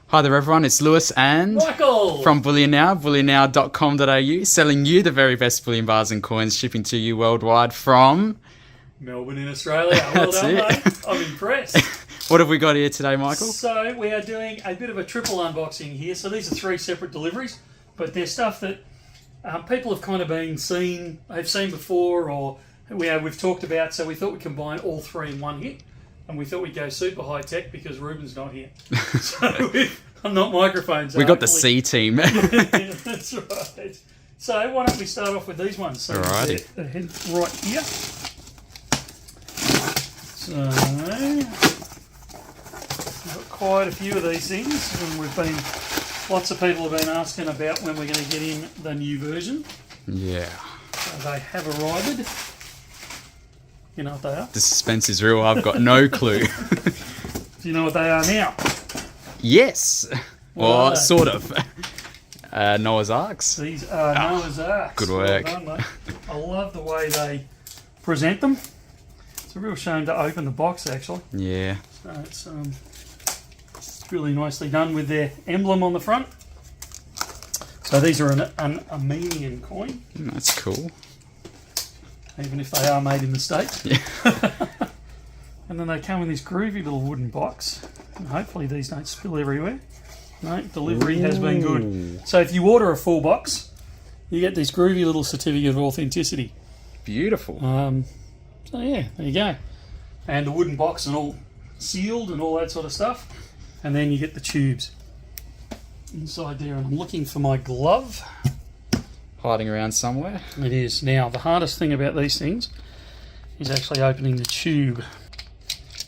Hi there everyone, it's Lewis and Michael from Bullion Now, bullionnow.com.au, selling you the very best bullion bars and coins, shipping to you worldwide from Melbourne in Australia. Well done, mate. I'm impressed. What have we got here today, Michael? So we are doing a bit of a triple unboxing here. So these are 3 separate deliveries, but they're stuff that people have kind of they've seen before, or we've talked about. So we thought we'd combine all 3 in one hit. And we thought we'd go super high tech because Reuben's not here. So I'm not microphones. We got the C team. Yeah, that's right. So why don't we start off with these ones? So Alrighty. they're right here. So we've got quite a few of these things, and lots of people have been asking about when we're going to get in the new version. Yeah. So they have arrived. You know what they are? The suspense is real, I've got no clue. Do you know what they are now? Yes. Well, Or sort of. Noah's Arks. These are Noah's Arks. Good work. Well done, mate. I love the way they present them. It's a real shame to open the box, actually. Yeah. So it's really nicely done with their emblem on the front. So these are an Armenian coin. That's cool. Even if they are made in the States. Yeah. And then they come in this groovy little wooden box. And hopefully these don't spill everywhere. No, delivery has been good. So if you order a full box, you get this groovy little certificate of authenticity. Beautiful. So yeah, there you go. And the wooden box and all sealed and all that sort of stuff. And then you get the tubes inside there. And I'm looking for my glove. Hiding around somewhere. It is. Now, the hardest thing about these things is actually opening the tube.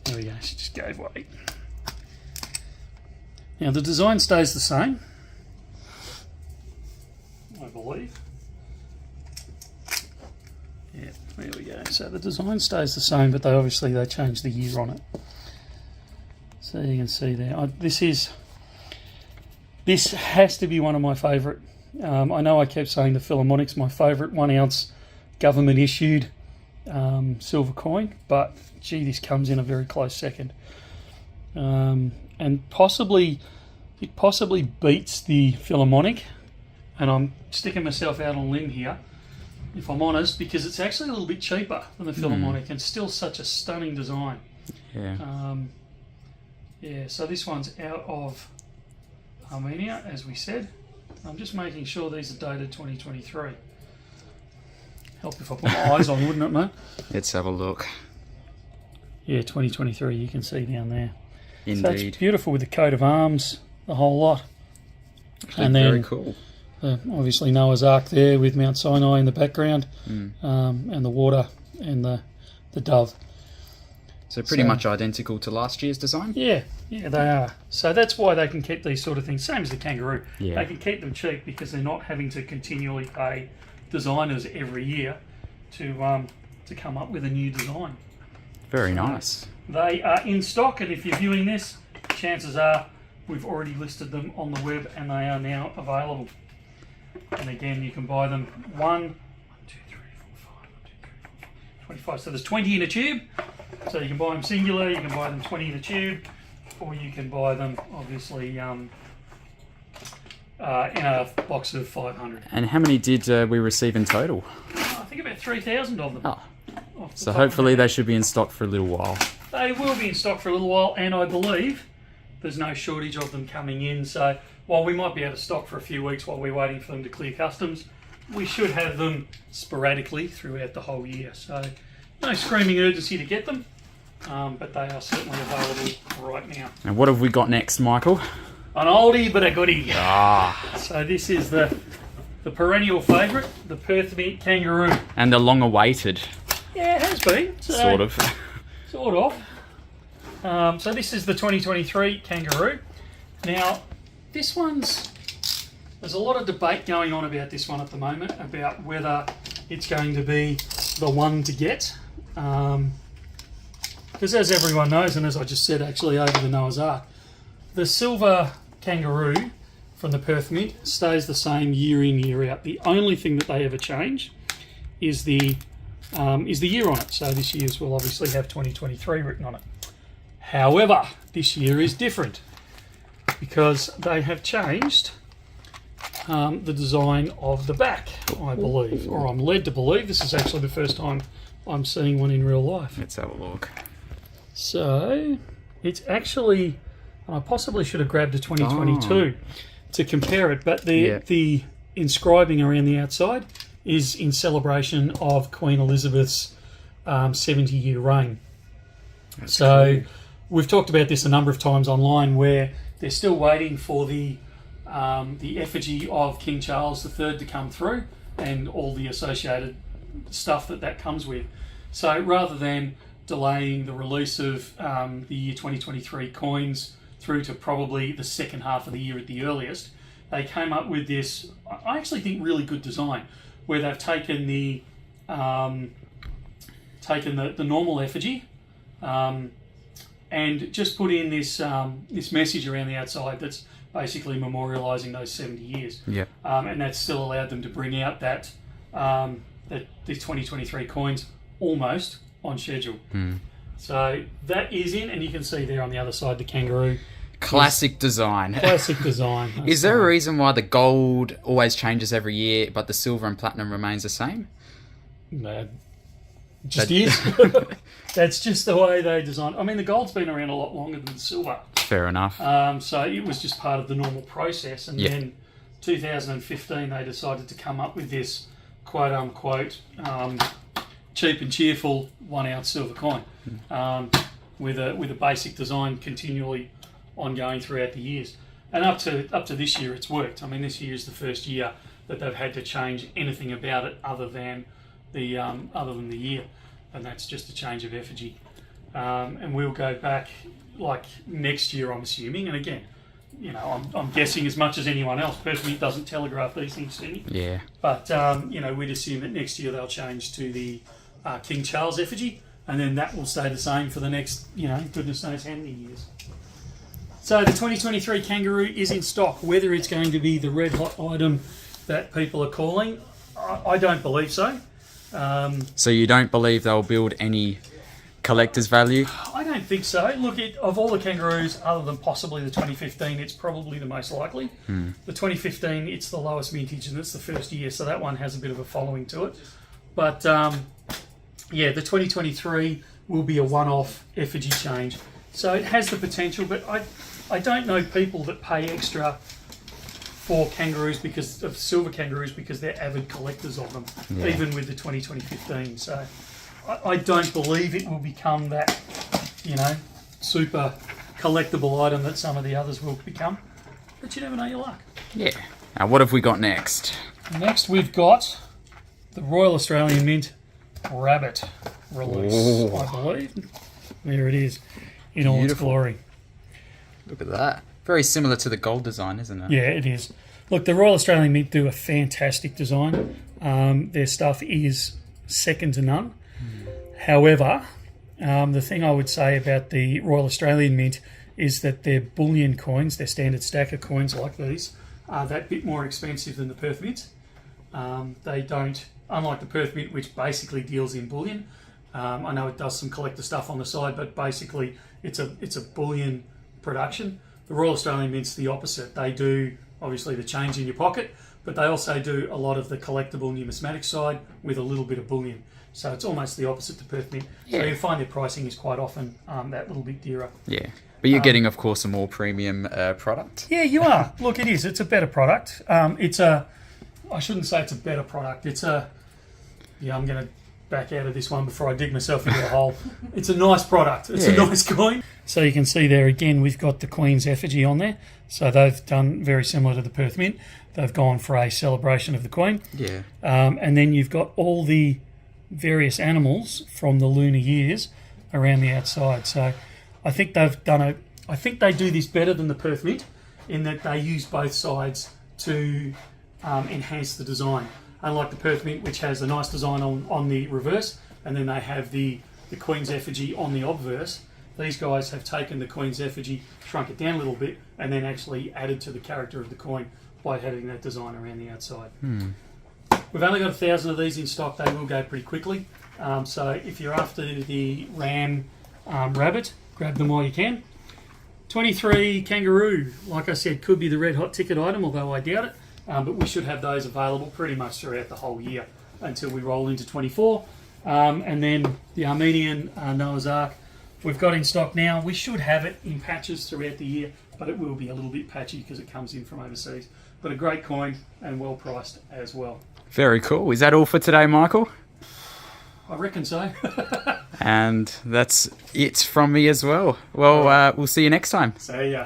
There we go, she just gave way. Now, the design stays the same, I believe. Yeah, there we go. So the design stays the same, but they changed the year on it. So you can see there. This has to be one of my favourite. I know I kept saying the Philharmonic's my favourite 1 ounce government issued silver coin, but gee, this comes in a very close second. And it possibly beats the Philharmonic, and I'm sticking myself out on a limb here, if I'm honest, because it's actually a little bit cheaper than the Philharmonic and still such a stunning design. Yeah. Yeah, so this one's out of Armenia, as we said. I'm just making sure these are dated 2023. Help if I put my eyes on, wouldn't it, mate? Let's have a look. Yeah, 2023, you can see down there. Indeed. So it's beautiful with the coat of arms, the whole lot. And then, very cool. Obviously Noah's Ark there with Mount Sinai in the background, and the water and the dove. So pretty much identical to last year's design? Yeah, they are. So that's why they can keep these sort of things, same as the Kangaroo. Yeah. They can keep them cheap because they're not having to continually pay designers every year to come up with a new design. Very nice. They are in stock, and if you're viewing this, chances are we've already listed them on the web and they are now available. And again, you can buy them 25. So there's 20 in a tube. So you can buy them singular, you can buy them 20 in a tube, or you can buy them, obviously, in a box of 500. And how many did we receive in total? I think about 3,000 of them. Oh. So hopefully they should be in stock for a little while. They will be in stock for a little while, and I believe there's no shortage of them coming in. So while we might be out of stock for a few weeks while we're waiting for them to clear customs, we should have them sporadically throughout the whole year. So no screaming urgency to get them, but they are certainly available right now. And what have we got next, Michael? An oldie but a goodie. Ah. So this is the perennial favourite, the Perth Mint Kangaroo. And the long-awaited. Yeah, it has been. So, sort of. Sort of. So this is the 2023 Kangaroo. Now, there's a lot of debate going on about this one at the moment, about whether it's going to be the one to get. Because as everyone knows, and as I just said actually over the Noah's Ark, the silver Kangaroo from the Perth Mint stays the same year in, year out. The only thing that they ever change is the year on it. So this year's will obviously have 2023 written on it. However, this year is different. because they have changed the design of the back, I believe, or I'm led to believe. This is actually the first time I'm seeing one in real life. Let's have a look. So it's actually, I possibly should have grabbed a 2022 to compare it, but the inscribing around the outside is in celebration of Queen Elizabeth's 70-year reign. That's so cool. We've talked about this a number of times online, where they're still waiting for the effigy of King Charles III to come through and all the associated stuff that comes with. So rather than delaying the release of the year 2023 coins through to probably the second half of the year at the earliest, they came up with this, I actually think, really good design, where they've taken the normal effigy and just put in this this message around the outside that's basically memorialising those 70 years. Yeah. And that's still allowed them to bring out that the 2023 coins almost on schedule. So that is in, and you can see there on the other side the Kangaroo. Classic design. Classic design. Is there a reason why the gold always changes every year, but the silver and platinum remains the same? No. Just is. That's just the way they design. I mean, the gold's been around a lot longer than the silver. Fair enough. So it was just part of the normal process. And then 2015, they decided to come up with this quote-unquote cheap and cheerful 1 ounce silver coin with a basic design continually ongoing throughout the years. And up to this year, it's worked. I mean, this year is the first year that they've had to change anything about it other than the year, and that's just a change of effigy. And we'll go back like next year, I'm assuming. And again, I'm guessing as much as anyone else. Perth Mint doesn't telegraph these things to me. Yeah. But we'd assume that next year they'll change to the King Charles effigy, and then that will stay the same for the next, goodness knows how many years. So the 2023 Kangaroo is in stock. Whether it's going to be the red hot item that people are calling, I don't believe so. So you don't believe they'll build any collector's value? I don't think so. Look, of all the Kangaroos, other than possibly the 2015, it's probably the most likely. The 2015, it's the lowest mintage and it's the first year, so that one has a bit of a following to it. But the 2023 will be a one-off effigy change. So it has the potential, but I don't know people that pay extra for kangaroos silver kangaroos because they're avid collectors of them, even with the 2015. So I don't believe it will become that, super collectible item that some of the others will become. But you never know your luck. Yeah. Now, what have we got next? Next, we've got the Royal Australian Mint Rabbit release, I believe. There it is, in all its glory. Look at that. Very similar to the gold design, isn't it? Yeah, it is. Look, the Royal Australian Mint do a fantastic design. Their stuff is second to none. However, the thing I would say about the Royal Australian Mint is that their bullion coins, their standard stacker coins like these, are that bit more expensive than the Perth Mint. They don't, unlike the Perth Mint, which basically deals in bullion. I know it does some collector stuff on the side, but basically it's a bullion production. The Royal Australian Mint's the opposite. They do, obviously, the change in your pocket, but they also do a lot of the collectible numismatic side with a little bit of bullion. So it's almost the opposite to Perth Mint. Yeah. So you find their pricing is quite often that little bit dearer. Yeah. But you're getting, of course, a more premium product. Yeah, you are. Look, it is. It's a better product. I shouldn't say it's a better product. I'm going to back out of this one before I dig myself into a hole. It's a nice product. It's a nice coin. So you can see there again, we've got the Queen's effigy on there. So they've done very similar to the Perth Mint. They've gone for a celebration of the Queen. Yeah. And then you've got all the various animals from the lunar years around the outside. So I think I think they do this better than the Perth Mint in that they use both sides to enhance the design. Unlike the Perth Mint, which has a nice design on the reverse, and then they have the Queen's effigy on the obverse. These guys have taken the Queen's effigy, shrunk it down a little bit, and then actually added to the character of the coin by having that design around the outside. We've only got 1,000 of these in stock. They will go pretty quickly. So if you're after the Ram Rabbit, grab them while you can. 23 Kangaroo, like I said, could be the red hot ticket item, although I doubt it. But we should have those available pretty much throughout the whole year until we roll into 24. And then the Armenian Noah's Ark, we've got in stock now. We should have it in patches throughout the year, but it will be a little bit patchy because it comes in from overseas. But a great coin and well priced as well. Very cool. Is that all for today, Michael? I reckon so. And that's it from me as well. Well, we'll see you next time. See ya.